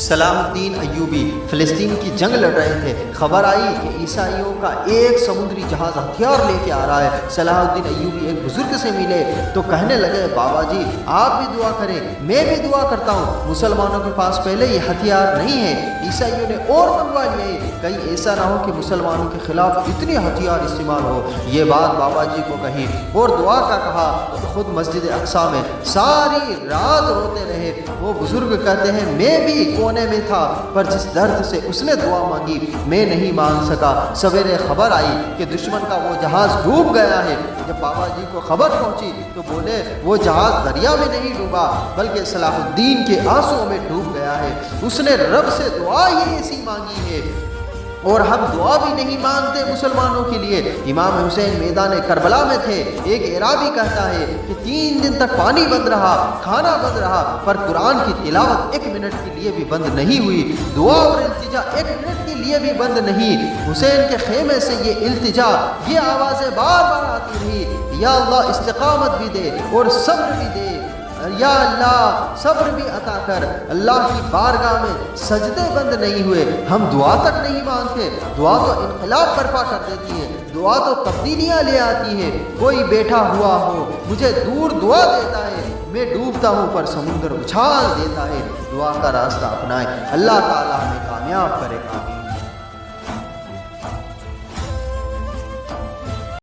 صلاح الدین ایوبی فلسطین کی جنگ لڑ رہے تھے۔ خبر آئی کہ عیسائیوں کا ایک سمندری جہاز ہتھیار لے کے آ رہا ہے۔ صلاح الدین ایوبی ایک بزرگ سے ملے تو کہنے لگے بابا جی آپ بھی دعا کریں، میں بھی دعا کرتا ہوں، مسلمانوں کے پاس پہلے یہ ہتھیار نہیں ہے، عیسائیوں نے اور منگوا لیے، کہیں ایسا نہ ہو کہ مسلمانوں کے خلاف اتنے ہتھیار استعمال ہو۔ یہ بات بابا جی کو کہی اور دعا کا کہا تو خود مسجد اقصیٰ میں ساری رات روتے رہے۔ وہ بزرگ کہتے ہیں میں بھی کونے میں تھا، پر جس درد سے اس نے دعا مانگی میں نہیں مانگ سکا۔ سویرے خبر آئی کہ دشمن کا وہ جہاز ڈوب گیا ہے۔ جب بابا جی کو خبر پہنچی تو بولے وہ جہاز دریا میں نہیں ڈوبا بلکہ صلاح الدین کے آنسوؤں میں ڈوب گیا ہے، اس نے رب سے دعا ہی ایسی مانگی ہے۔ اور ہم دعا بھی نہیں مانگتے مسلمانوں کے لیے۔ امام حسین میدان کربلا میں تھے، ایک اعرابی کہتا ہے کہ 3 دن تک پانی بند رہا، کھانا بند رہا، پر قرآن کی تلاوت 1 منٹ کے لیے بھی بند نہیں ہوئی، دعا اور التجا 1 منٹ کے لیے بھی بند نہیں۔ حسین کے خیمے سے یہ التجا، یہ آوازیں بار بار آتی رہی، یا اللہ استقامت بھی دے اور صبر بھی دے، یا اللہ صبر بھی عطا کر۔ اللہ کی بارگاہ میں سجدے بند نہیں ہوئے، ہم دعا تک نہیں مانگتے۔ دعا تو انقلاب برپا کر دیتی ہے، دعا تو تبدیلیاں لے آتی ہے۔ کوئی بیٹھا ہوا ہو مجھے دور دعا دیتا ہے، میں ڈوبتا ہوں پر سمندر اچھال دیتا ہے۔ دعا کا راستہ اپنائے، اللہ تعالیٰ ہمیں کامیاب کرے، آمین۔